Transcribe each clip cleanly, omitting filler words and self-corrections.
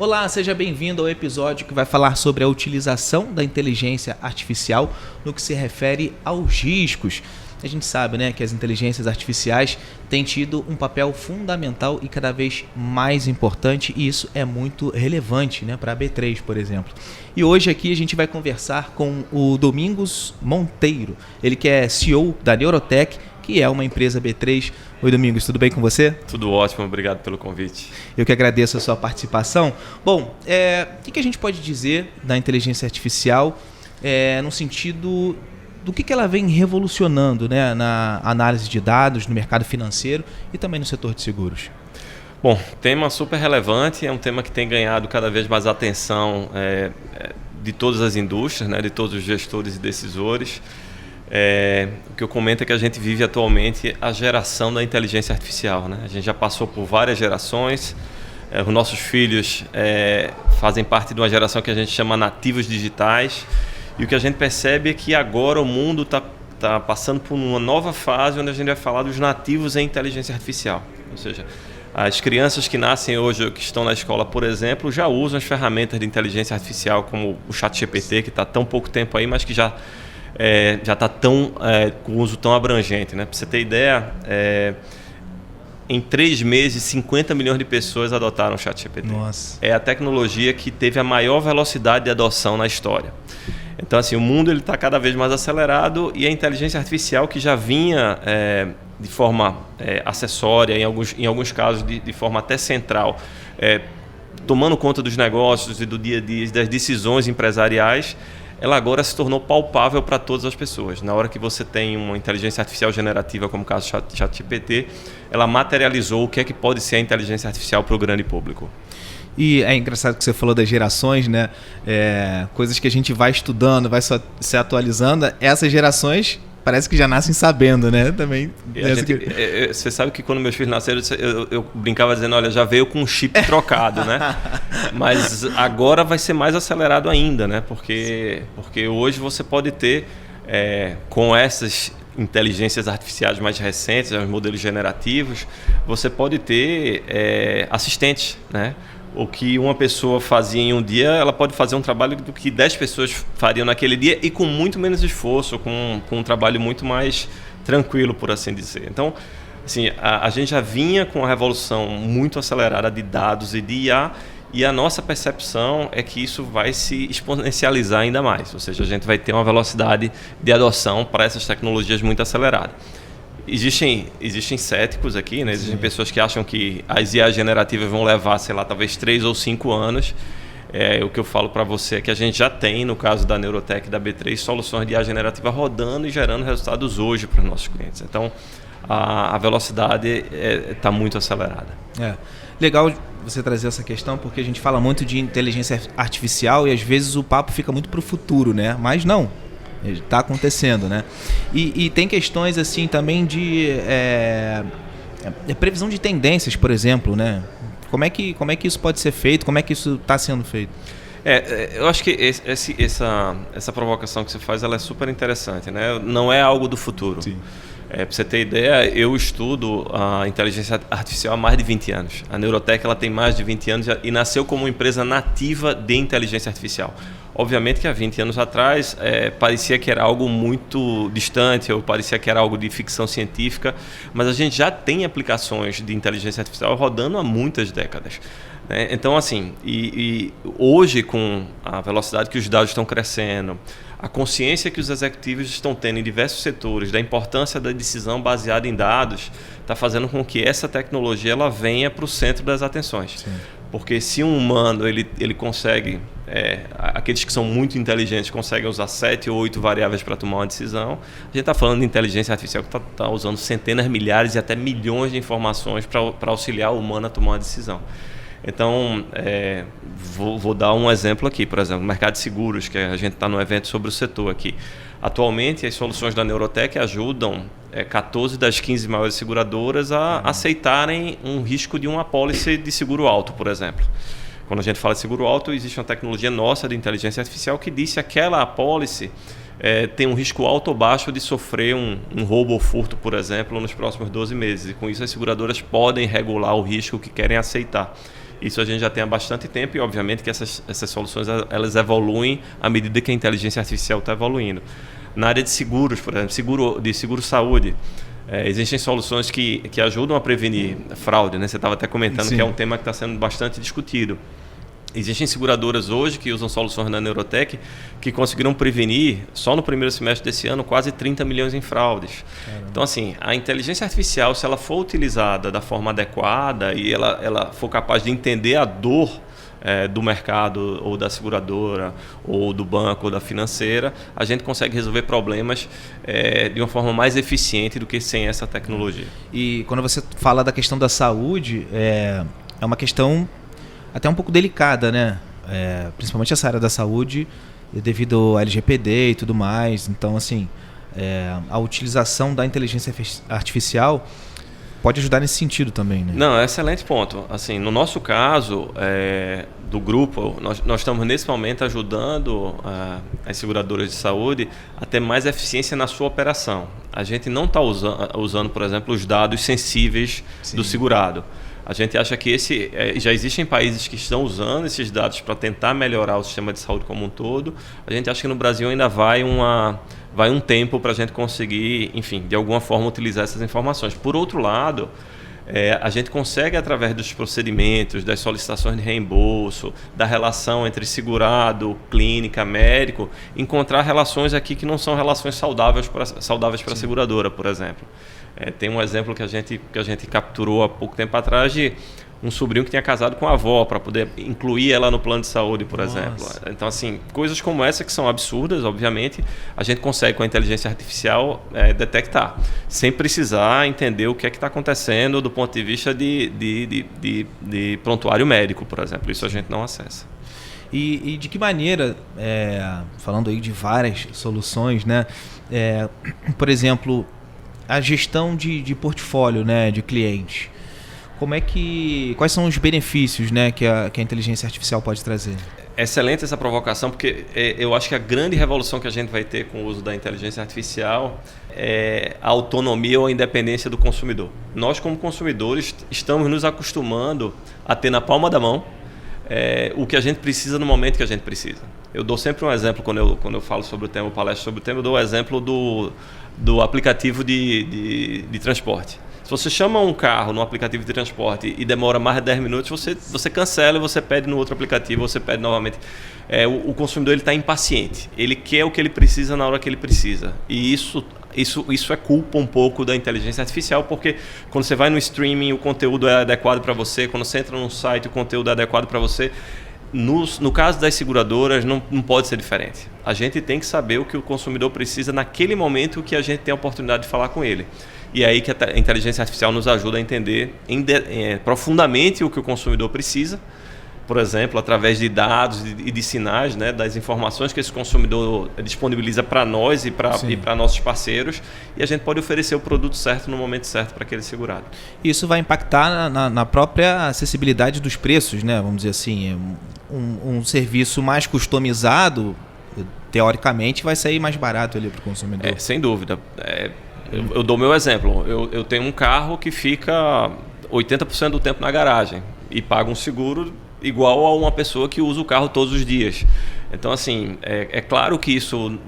Olá, seja bem-vindo ao episódio que vai falar sobre a utilização da inteligência artificial no que se refere aos riscos. A gente sabe, né, que as inteligências artificiais têm tido um papel fundamental e cada vez mais importante, e isso é muito relevante, né, para a B3, por exemplo. E hoje aqui a gente vai conversar com o Domingos Monteiro, ele que é CEO da Neurotech, que é uma empresa B3. Oi, Domingos, tudo bem com você? Tudo ótimo, obrigado pelo convite. Eu que agradeço a sua participação. Bom, o que a gente pode dizer da inteligência artificial no sentido do que ela vem revolucionando, né, na análise de dados, no mercado financeiro e também no setor de seguros? Bom, tema super relevante, é um tema que tem ganhado cada vez mais atenção de todas as indústrias, né, de todos os gestores e decisores. O que eu comento é que a gente vive atualmente a geração da inteligência artificial, né? A gente já passou por várias gerações, os nossos filhos fazem parte de uma geração que a gente chama nativos digitais, e o que a gente percebe é que agora o mundo está passando por uma nova fase onde a gente vai falar dos nativos em inteligência artificial. Ou seja, as crianças que nascem hoje, que estão na escola, por exemplo, já usam as ferramentas de inteligência artificial como o ChatGPT, que está há tão pouco tempo aí, mas que já está com uso tão abrangente, né? Para você ter ideia, em 3 meses, 50 milhões de pessoas adotaram o ChatGPT. Nossa. É a tecnologia que teve a maior velocidade de adoção na história. Então, assim, o mundo está cada vez mais acelerado, e a inteligência artificial, que já vinha de forma acessória, em alguns casos de forma até central, tomando conta dos negócios e do dia a dia, das decisões empresariais, ela agora se tornou palpável para todas as pessoas. Na hora que você tem uma inteligência artificial generativa, como o caso do ChatGPT, ela materializou o que é que pode ser a inteligência artificial para o grande público. E é engraçado que você falou das gerações, né? Coisas que a gente vai estudando, vai se atualizando. Essas gerações parece que já nascem sabendo, né? Também. Você sabe que quando meus filhos nasceram, eu brincava dizendo, olha, já veio com um chip trocado, né? Mas agora vai ser mais acelerado ainda, né? Porque hoje você pode ter, com essas inteligências artificiais mais recentes, os modelos generativos, você pode ter assistentes, né? O que uma pessoa fazia em um dia, ela pode fazer um trabalho do que 10 pessoas fariam naquele dia, e com muito menos esforço, com um trabalho muito mais tranquilo, por assim dizer. Então, assim, a gente já vinha com uma revolução muito acelerada de dados e de IA, e a nossa percepção é que isso vai se exponencializar ainda mais. Ou seja, a gente vai ter uma velocidade de adoção para essas tecnologias muito acelerada. Existem céticos aqui, né? Existem pessoas que acham que as IA generativas vão levar, sei lá, talvez 3 ou 5 anos. O que eu falo para você é que a gente já tem, no caso da Neurotech e da B3, soluções de IA generativa rodando e gerando resultados hoje para os nossos clientes. Então, a velocidade está muito acelerada. Legal você trazer essa questão, porque a gente fala muito de inteligência artificial e às vezes o papo fica muito para o futuro, né? Mas não. Está acontecendo, né? E tem questões assim também de previsão de tendências, por exemplo, né? Como é que isso pode ser feito? Como é que isso está sendo feito? Eu acho que essa provocação que você faz, ela é super interessante, né? Não é algo do futuro. Sim. Para você ter ideia, eu estudo a inteligência artificial há mais de 20 anos. A Neurotech, ela tem mais de 20 anos e nasceu como uma empresa nativa de inteligência artificial. Obviamente que há 20 anos atrás parecia que era algo muito distante, ou parecia que era algo de ficção científica, mas a gente já tem aplicações de inteligência artificial rodando há muitas décadas. Então, assim, e hoje, com a velocidade que os dados estão crescendo, a consciência que os executivos estão tendo em diversos setores da importância da decisão baseada em dados, está fazendo com que essa tecnologia ela venha para o centro das atenções. Sim. Porque se um humano ele consegue, aqueles que são muito inteligentes conseguem usar 7 ou 8 variáveis para tomar uma decisão, a gente está falando de inteligência artificial que está usando centenas, milhares e até milhões de informações para auxiliar o humano a tomar uma decisão. Então, vou dar um exemplo aqui, por exemplo, o mercado de seguros, que a gente está no evento sobre o setor aqui. Atualmente, as soluções da Neurotech ajudam 14 das 15 maiores seguradoras a aceitarem um risco de uma apólice de seguro alto, por exemplo. Quando a gente fala de seguro alto, existe uma tecnologia nossa de inteligência artificial que diz se aquela apólice tem um risco alto ou baixo de sofrer um roubo ou furto, por exemplo, nos próximos 12 meses. E com isso, as seguradoras podem regular o risco que querem aceitar. Isso a gente já tem há bastante tempo e, obviamente, que essas soluções elas evoluem à medida que a inteligência artificial está evoluindo. Na área de seguros, por exemplo, seguro-saúde, existem soluções que ajudam a prevenir fraude, né? Você estava até comentando Sim. que é um tema que está sendo bastante discutido. Existem seguradoras hoje que usam soluções da Neurotech que conseguiram prevenir, só no primeiro semestre desse ano, quase 30 milhões em fraudes. Caramba. Então, assim, a inteligência artificial, se ela for utilizada da forma adequada e ela for capaz de entender a dor do mercado, ou da seguradora, ou do banco, ou da financeira, a gente consegue resolver problemas de uma forma mais eficiente do que sem essa tecnologia. E quando você fala da questão da saúde, é uma questão até um pouco delicada, né? Principalmente essa área da saúde, devido ao LGPD e tudo mais. Então, assim, a utilização da inteligência artificial pode ajudar nesse sentido também, né? Não, é um excelente ponto. Assim, no nosso caso, do grupo, nós estamos nesse momento ajudando as seguradoras de saúde a ter mais eficiência na sua operação. A gente não está usando, por exemplo, os dados sensíveis Sim. do segurado. A gente acha que já existem países que estão usando esses dados para tentar melhorar o sistema de saúde como um todo. A gente acha que no Brasil ainda vai um tempo para a gente conseguir, enfim, de alguma forma utilizar essas informações. Por outro lado, a gente consegue, através dos procedimentos, das solicitações de reembolso, da relação entre segurado, clínica, médico, encontrar relações aqui que não são relações saudáveis para a seguradora, por exemplo. Tem um exemplo que a gente capturou há pouco tempo atrás de um sobrinho que tinha casado com a avó para poder incluir ela no plano de saúde, por exemplo. Então, assim, coisas como essa que são absurdas, obviamente, a gente consegue com a inteligência artificial detectar, sem precisar entender o que é que está acontecendo do ponto de vista de prontuário médico, por exemplo. Isso a gente não acessa. E de que maneira, falando aí de várias soluções, né? Por exemplo, a gestão de portfólio, né, de clientes. Quais são os benefícios, né, que a inteligência artificial pode trazer? Excelente essa provocação, porque eu acho que a grande revolução que a gente vai ter com o uso da inteligência artificial é a autonomia ou a independência do consumidor. Nós, como consumidores, estamos nos acostumando a ter na palma da mão o que a gente precisa no momento que a gente precisa. Eu dou sempre um exemplo quando eu falo sobre o tema, palestra sobre o tema, eu dou o exemplo do aplicativo de transporte. Se você chama um carro no aplicativo de transporte e demora mais de 10 minutos, você cancela e você pede no outro aplicativo, você pede novamente. O consumidor está impaciente. Ele quer o que ele precisa na hora que ele precisa. E isso é culpa um pouco da inteligência artificial, porque quando você vai no streaming, o conteúdo é adequado para você. Quando você entra num site, o conteúdo é adequado para você. No caso das seguradoras, não pode ser diferente. A gente tem que saber o que o consumidor precisa naquele momento que a gente tem a oportunidade de falar com ele. E é aí que a inteligência artificial nos ajuda a entender profundamente o que o consumidor precisa, por exemplo, através de dados e de sinais, né, das informações que esse consumidor disponibiliza para nós e para nossos parceiros, e a gente pode oferecer o produto certo no momento certo para aquele segurado. Isso vai impactar na própria acessibilidade dos preços, né? Vamos dizer assim, um serviço mais customizado, teoricamente, vai sair mais barato ali para o consumidor. Sem dúvida. Eu dou meu exemplo. Eu tenho um carro que fica 80% do tempo na garagem e paga um seguro igual a uma pessoa que usa o carro todos os dias. Então, assim, é claro que isso,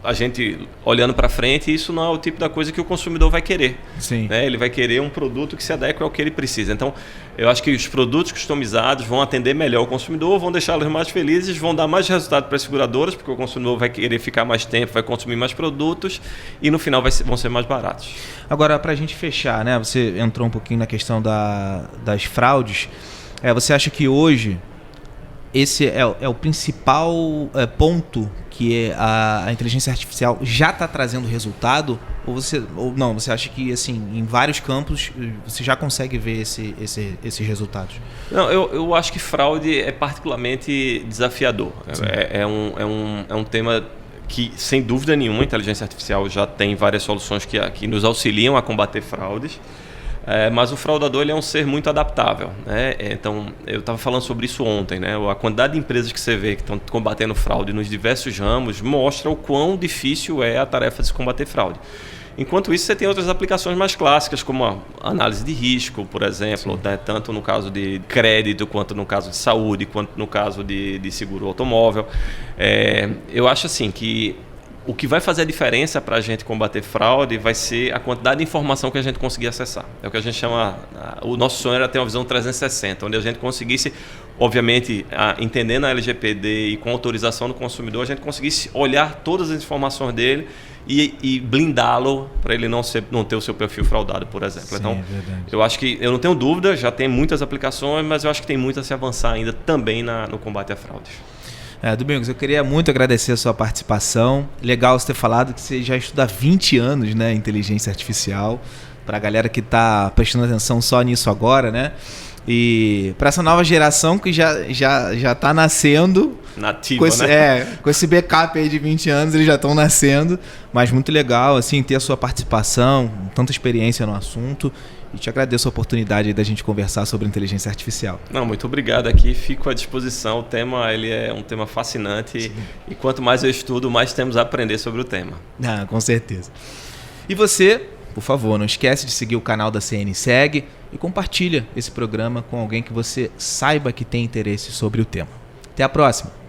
a gente olhando para frente, isso não é o tipo da coisa que o consumidor vai querer. Sim. Né? Ele vai querer um produto que se adeque ao que ele precisa. Então, eu acho que os produtos customizados vão atender melhor o consumidor, vão deixá-los mais felizes, vão dar mais resultado para as seguradoras, porque o consumidor vai querer ficar mais tempo, vai consumir mais produtos e no final vão ser mais baratos. Agora, para a gente fechar, né? Você entrou um pouquinho na questão das fraudes. Você acha que hoje esse é o principal ponto que a inteligência artificial já está trazendo resultado? Ou não? Você acha que assim, em vários campos você já consegue ver esses resultados? Não, eu acho que fraude é particularmente desafiador. É um tema que, sem dúvida nenhuma, a inteligência artificial já tem várias soluções que nos auxiliam a combater fraudes. Mas o fraudador ele é um ser muito adaptável, né? Então, eu estava falando sobre isso ontem, né? A quantidade de empresas que você vê que estão combatendo fraude nos diversos ramos mostra o quão difícil é a tarefa de se combater fraude. Enquanto isso, você tem outras aplicações mais clássicas, como a análise de risco, por exemplo, né? Tanto no caso de crédito, quanto no caso de saúde, quanto no caso de seguro automóvel. Eu acho assim que o que vai fazer a diferença para a gente combater fraude vai ser a quantidade de informação que a gente conseguir acessar. É o que a gente chama... O nosso sonho era ter uma visão 360, onde a gente conseguisse, obviamente, entendendo a LGPD e com autorização do consumidor, a gente conseguisse olhar todas as informações dele e blindá-lo para ele não ter o seu perfil fraudado, por exemplo. Sim, então, verdade. eu acho que, eu não tenho dúvida, já tem muitas aplicações, mas eu acho que tem muito a se avançar ainda também no combate a fraudes. Domingos, eu queria muito agradecer a sua participação. Legal você ter falado que você já estuda há 20 anos, né, inteligência artificial. Para a galera que está prestando atenção só nisso agora, né? E para essa nova geração que já está nascendo. Nativa, com esse, né? Com esse backup aí de 20 anos, eles já estão nascendo. Mas muito legal, assim, ter a sua participação, tanta experiência no assunto. E te agradeço a oportunidade aí da gente conversar sobre inteligência artificial. Não, muito obrigado aqui, fico à disposição. O tema ele é um tema fascinante e quanto mais eu estudo, mais temos a aprender sobre o tema. Com certeza. E você, por favor, não esquece de seguir o canal da CN Segue e compartilha esse programa com alguém que você saiba que tem interesse sobre o tema. Até a próxima!